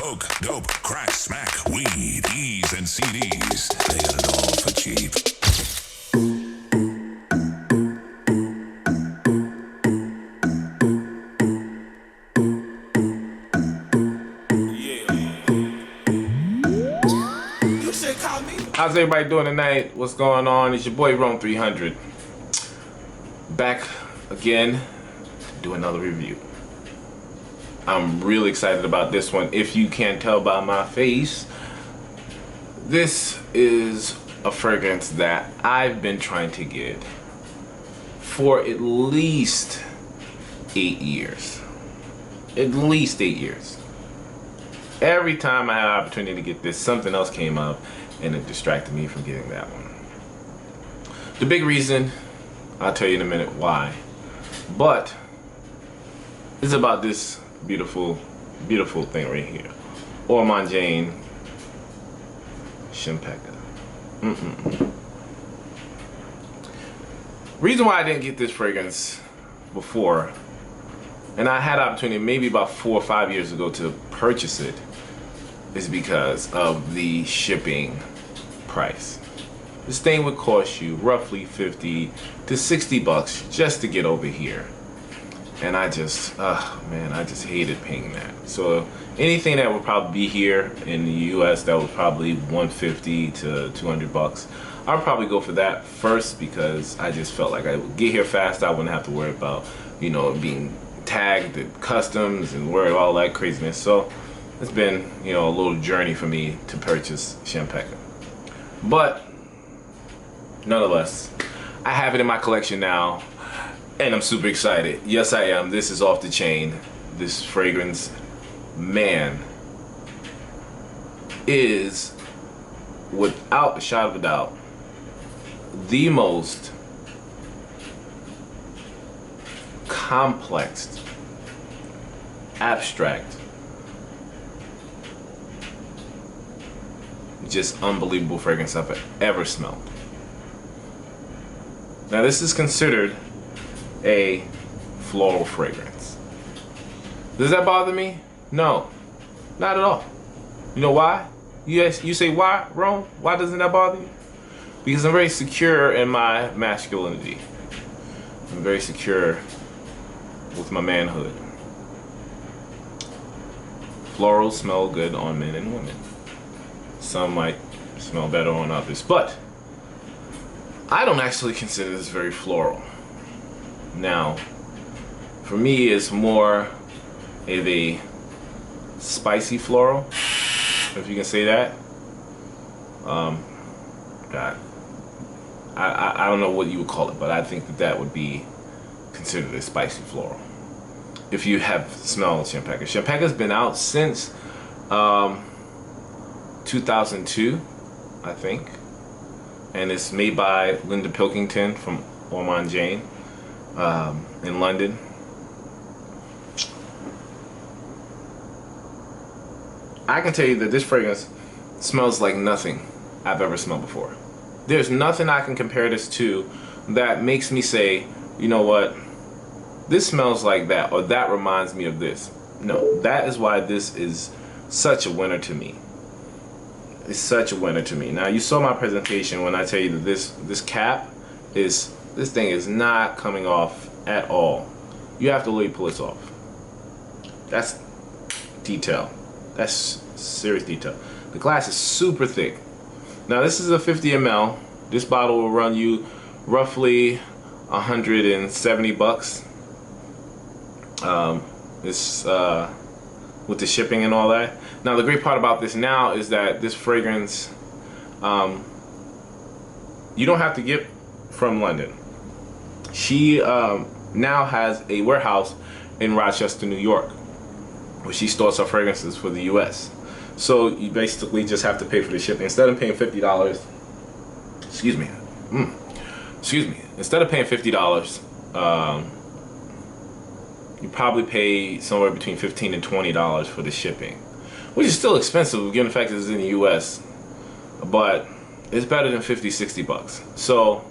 Coke, dope, crack, smack, weed, E's, and CDs. They got it all for cheap. How's everybody doing tonight? What's going on? It's your boy Rome 300. Back again to do another review. I'm really excited about this one. If you can't tell by my face, this is a fragrance that I've been trying to get for at least 8 years. At least 8 years. Every time I had an opportunity to get this, something else came up and it distracted me from getting that one. The big reason, I'll tell you in a minute why, but it's about this beautiful, beautiful thing right here. Ormonde Jayne Champaca. Reason why I didn't get this fragrance before, and I had opportunity maybe about 4 or 5 years ago to purchase it, is because of the shipping price. This thing would cost you roughly 50 to 60 bucks just to get over here. And I just, I just hated paying that. So anything that would probably be here in the US that was probably 150 to 200 bucks, I'd probably go for that first because I just felt like I would get here fast. I wouldn't have to worry about, being tagged at customs and worry all that craziness. So it's been, a little journey for me to purchase Champaca. But nonetheless, I have it in my collection now and I'm super excited. Yes, I am. This is off the chain. This fragrance, man, is without a shadow of a doubt the most complex, abstract, just unbelievable fragrance I've ever smelled. Now this is considered a floral fragrance. Does that bother me? No, not at all. You know why? You say why, Rome? Why doesn't that bother you? Because I'm very secure in my masculinity. I'm very secure with my manhood. Florals smell good on men and women. Some might smell better on others, but I don't actually consider this very floral. Now, for me, it's more of a spicy floral, if you can say that. God, I don't know what you would call it, but I think that would be considered a spicy floral. If you have smelled Champaca. Champaca's been out since 2002, I think, and it's made by Linda Pilkington from Ormonde Jayne in London. I can tell you that this fragrance smells like nothing I've ever smelled before. There's nothing I can compare this to that makes me say, you know what, this smells like that, or that reminds me of this. No, that is why this is such a winner to me. It's such a winner to me. Now, you saw my presentation when I tell you that this cap is, this thing is not coming off at all. You have to literally pull this off. That's detail. That's serious detail. The glass is super thick. Now, this is a 50 ml. This bottle will run you roughly 170 bucks. With the shipping and all that. Now, the great part about this now is that this fragrance, you don't have to get from London. She now has a warehouse in Rochester, New York, where she stores her fragrances for the US. So you basically just have to pay for the shipping. Instead of paying $50, instead of paying $50, you probably pay somewhere between $15 and $20 for the shipping, which is still expensive given the fact that it's in the US, but it's better than 50, 60 bucks. So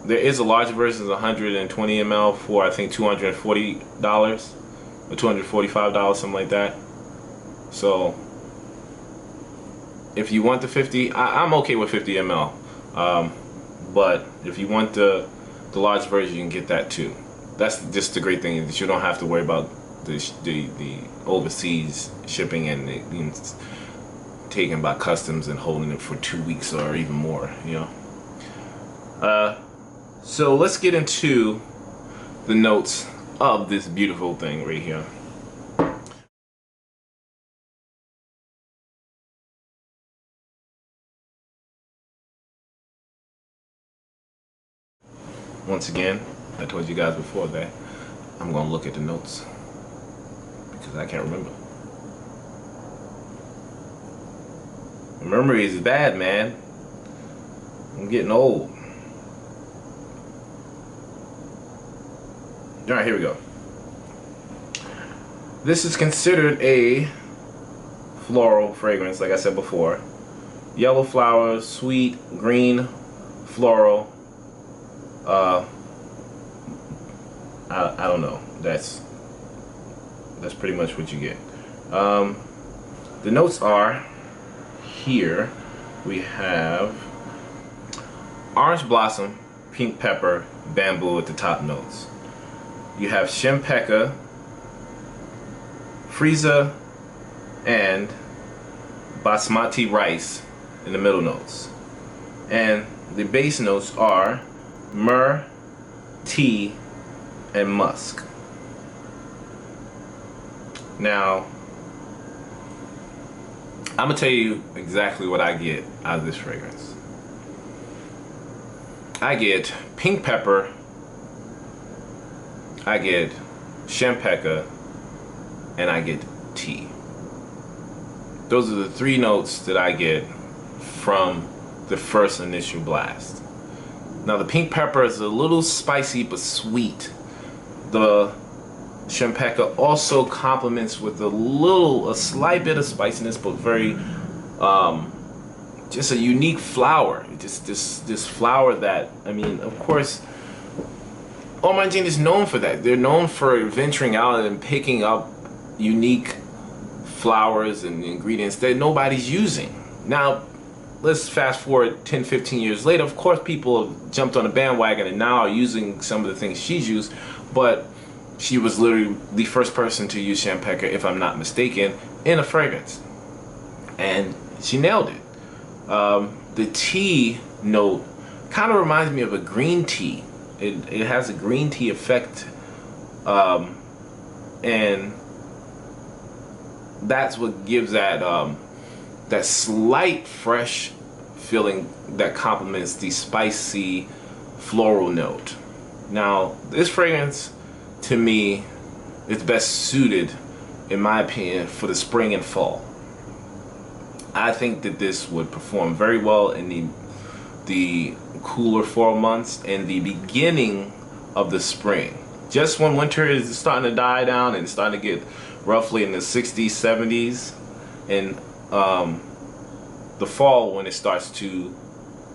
there is a larger version, 120 ml for I think $240. or $245, something like that. So if you want the 50, I'm okay with 50 ml. But if you want the large version, you can get that too. That's just the great thing, is you don't have to worry about the overseas shipping and it being taken by customs and holding it for 2 weeks or even more, you know. So let's get into the notes of this beautiful thing right here. Once again, I told you guys before that I'm gonna look at the notes because I can't remember. Memory is bad, man. I'm getting old. Alright, here we go. This is considered a floral fragrance, like I said before. Yellow flowers, sweet, green, floral. I don't know. That's pretty much what you get. The notes are here. We have orange blossom, pink pepper, bamboo at the top notes. You have Champaca, Frieza, and basmati rice in the middle notes. And the base notes are myrrh, tea, and musk. Now, I'm gonna tell you exactly what I get out of this fragrance. I get pink pepper, I get Champaca, and I get tea. Those are the three notes that I get from the first initial blast. Now the pink pepper is a little spicy but sweet. The Champaca also complements with a slight bit of spiciness, but very just a unique flower. Just this flower that, I mean, of course, Ormonde Jayne is known for that. They're known for venturing out and picking up unique flowers and ingredients that nobody's using. Now, let's fast forward 10, 15 years later. Of course, people have jumped on the bandwagon and now are using some of the things she's used, but she was literally the first person to use Champaca, if I'm not mistaken, in a fragrance. And she nailed it. The tea note kind of reminds me of a green tea. It has a green tea effect, and that's what gives that that slight fresh feeling that complements the spicy floral note. Now, this fragrance, to me, is best suited, in my opinion, for the spring and fall. I think that this would perform very well in the cooler fall months and the beginning of the spring. Just when winter is starting to die down and starting to get roughly in the 60s, 70s, and the fall when it starts to,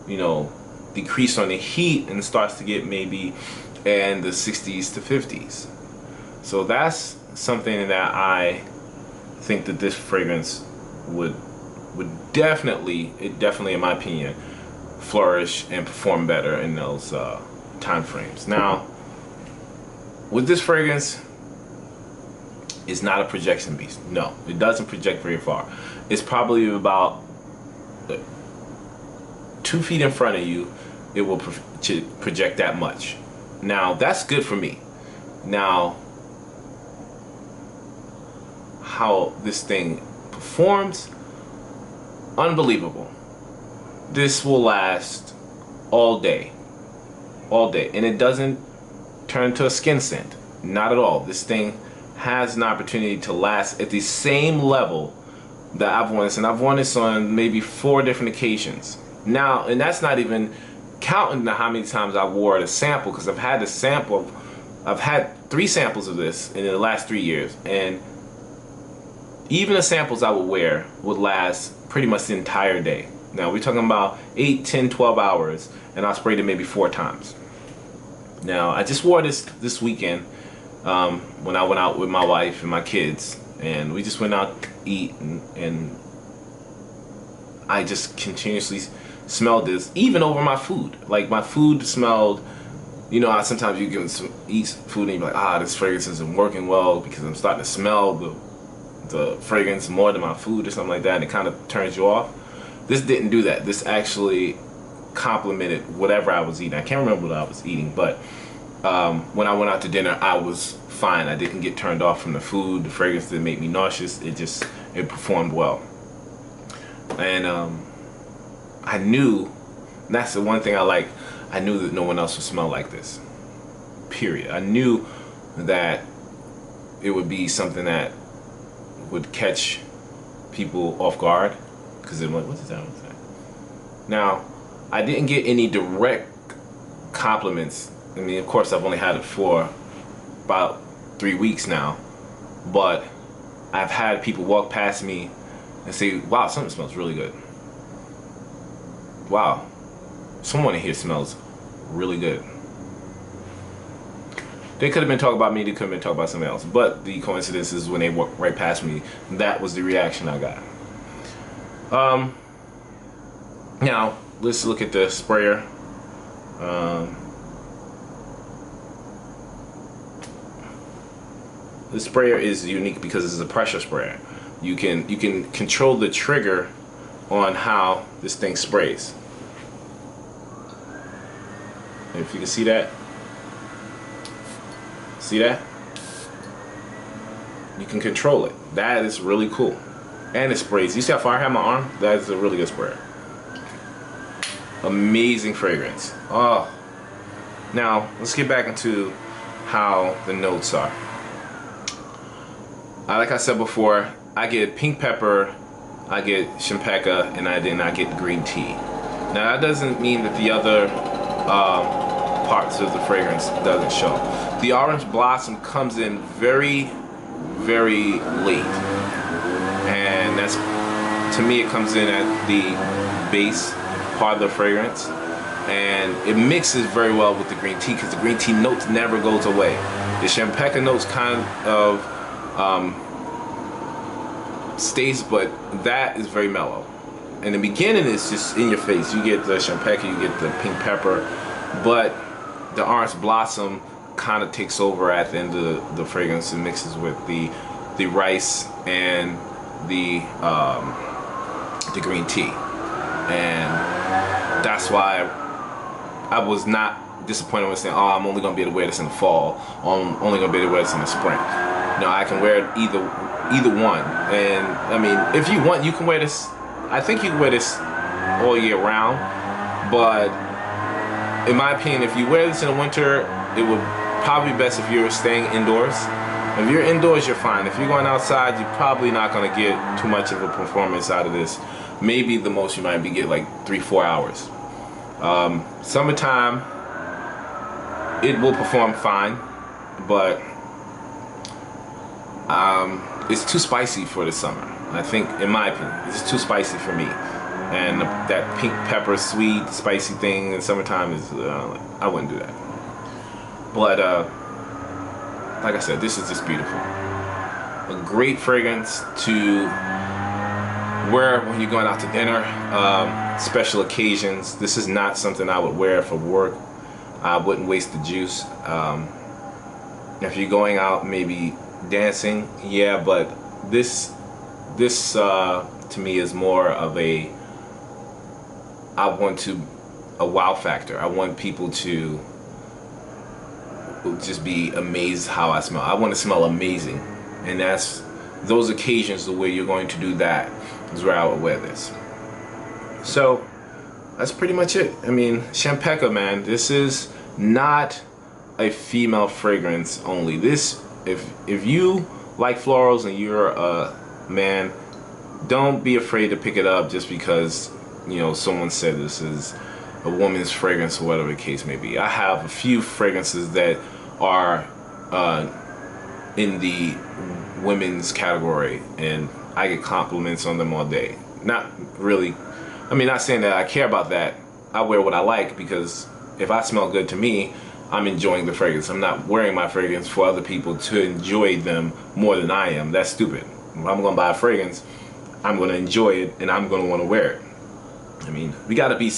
you know, decrease on the heat and starts to get maybe in the 60s to 50s. So that's something that I think that this fragrance would definitely, in my opinion, flourish and perform better in those time frames. Now, with this fragrance, it's not a projection beast. No, it doesn't project very far. It's probably about 2 feet in front of you. It will project that much. Now, that's good for me. Now, how this thing performs, unbelievable. This will last all day, and it doesn't turn to a skin scent, not at all. This thing has an opportunity to last at the same level that I've worn this, and I've worn this on maybe 4 different occasions now, and that's not even counting how many times I wore a sample, because I've had 3 samples of this in the last 3 years, and even the samples I would wear would last pretty much the entire day. Now we're talking about 8, 10, 12 hours, and I sprayed it maybe 4 times. Now I just wore this weekend, when I went out with my wife and my kids, and we just went out to eat, and I just continuously smelled this, even over my food. Like my food smelled, you know, sometimes you can eat food and you're like, this fragrance isn't working well because I'm starting to smell the fragrance more than my food or something like that, and it kind of turns you off. This didn't do that. This actually complemented whatever I was eating. I can't remember what I was eating, but when I went out to dinner, I was fine. I didn't get turned off from the food. The fragrance didn't make me nauseous. It performed well. And I knew, and that's the one thing I like, I knew that no one else would smell like this. Period. I knew that it would be something that would catch people off guard, because they're like, what's that? Now, I didn't get any direct compliments. I mean, of course, I've only had it for about 3 weeks now, but I've had people walk past me and say, wow, something smells really good. Wow, someone in here smells really good. They could have been talking about me, they could have been talking about something else, but the coincidence is when they walked right past me, that was the reaction I got. Now, let's look at the sprayer. The sprayer is unique because it's a pressure sprayer. You can control the trigger on how this thing sprays. If you can see that, you can control it. That is really cool, and it sprays. You see how far I have my arm? That is a really good sprayer. Amazing fragrance. Oh, now let's get back into how the notes are. Like I said before, I get pink pepper, I get Champaca, and then I get green tea. Now that doesn't mean that the other parts of the fragrance doesn't show. The orange blossom comes in very, very late, and that's, to me, it comes in at the base part of the fragrance, and it mixes very well with the green tea because the green tea notes never goes away. The Champaca notes kind of stays, but that is very mellow. In the beginning, it's just in your face. You get the Champaca, you get the pink pepper, but the orange blossom kind of takes over at the end of the fragrance and mixes with the rice and the green tea, and that's why I was not disappointed when saying, oh, I'm only gonna be able to wear this in the fall, or I'm only gonna be able to wear this in the spring. No, I can wear it either one. And I mean, if you want, you can wear this. I think you can wear this all year round, but in my opinion, if you wear this in the winter, it would probably be best if you're staying indoors. If you're indoors, you're fine. If you're going outside, you're probably not going to get too much of a performance out of this. Maybe the most you might be get like 3-4 hours. Summertime, it will perform fine, but it's too spicy for the summer. I think, in my opinion, it's too spicy for me. And that pink pepper, sweet, spicy thing in summertime is, I wouldn't do that. But like I said, this is just beautiful. A great fragrance to wear when you're going out to dinner, special occasions. This is not something I would wear for work. I wouldn't waste the juice. If you're going out, maybe dancing, yeah, but this to me is more of a wow factor. I want people to just be amazed how I smell. I want to smell amazing, and that's those occasions where you're going to do that is where I would wear this. So that's pretty much it. I mean, Champaca, man, this is not a female fragrance only. This, if you like florals and you're a man, don't be afraid to pick it up just because, you know, someone said this is a woman's fragrance or whatever the case may be. I have a few fragrances that are in the women's category, and I get compliments on them all day. Not really, I mean, not saying that I care about that. I wear what I like, because if I smell good to me, I'm enjoying the fragrance. I'm not wearing my fragrance for other people to enjoy them more than I am. That's stupid. If I'm gonna buy a fragrance, I'm gonna enjoy it and I'm gonna wanna wear it. I mean, we gotta be,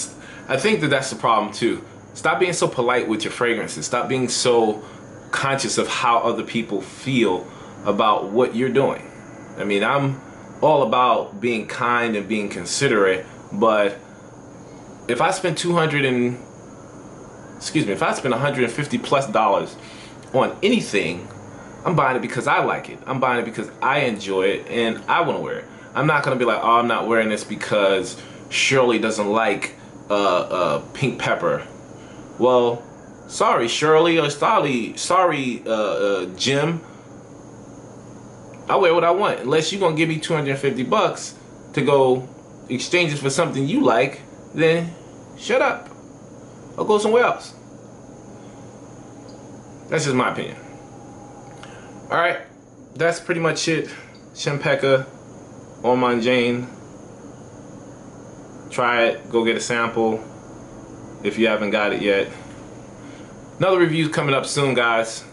I think that that's the problem too. Stop being so polite with your fragrances. Stop being so conscious of how other people feel about what you're doing. I mean, I'm all about being kind and being considerate, but if I spend if I spend $150+ on anything, I'm buying it because I like it. I'm buying it because I enjoy it and I want to wear it. I'm not gonna be like, oh, I'm not wearing this because Shirley doesn't like pink pepper. Well, sorry Shirley, or sorry Jim. I wear what I want. Unless you're gonna give me $250 to go exchange it for something you like, then shut up or go somewhere else. That's just my opinion. All right, that's pretty much it. Champaca, Ormonde Jayne. Try it. Go get a sample if you haven't got it yet. Another review coming up soon, guys.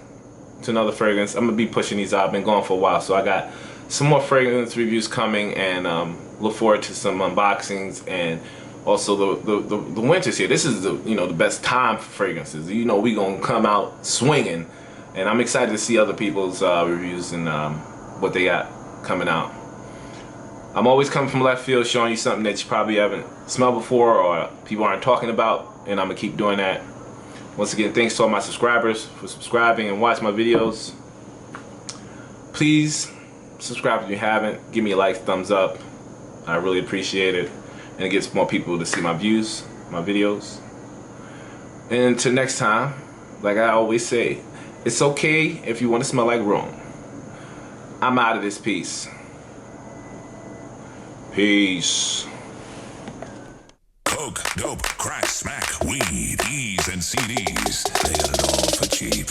To another fragrance. I'm gonna be pushing these out. I've been going for a while, so I got some more fragrance reviews coming, and look forward to some unboxings. And also the winter's here. This is the the best time for fragrances. We gonna come out swinging, and I'm excited to see other people's reviews and what they got coming out. I'm always coming from left field, showing you something that you probably haven't smelled before or people aren't talking about, and I'm gonna keep doing that. Once again, thanks to all my subscribers for subscribing and watching my videos. Please subscribe if you haven't. Give me a like, thumbs up. I really appreciate it. And it gets more people to see my views, my videos. And until next time, like I always say, it's okay if you want to smell like Rome. I'm out of this piece. Peace. Coke, dope, crack, smack, weed, E's and CDs. They got it all for cheap.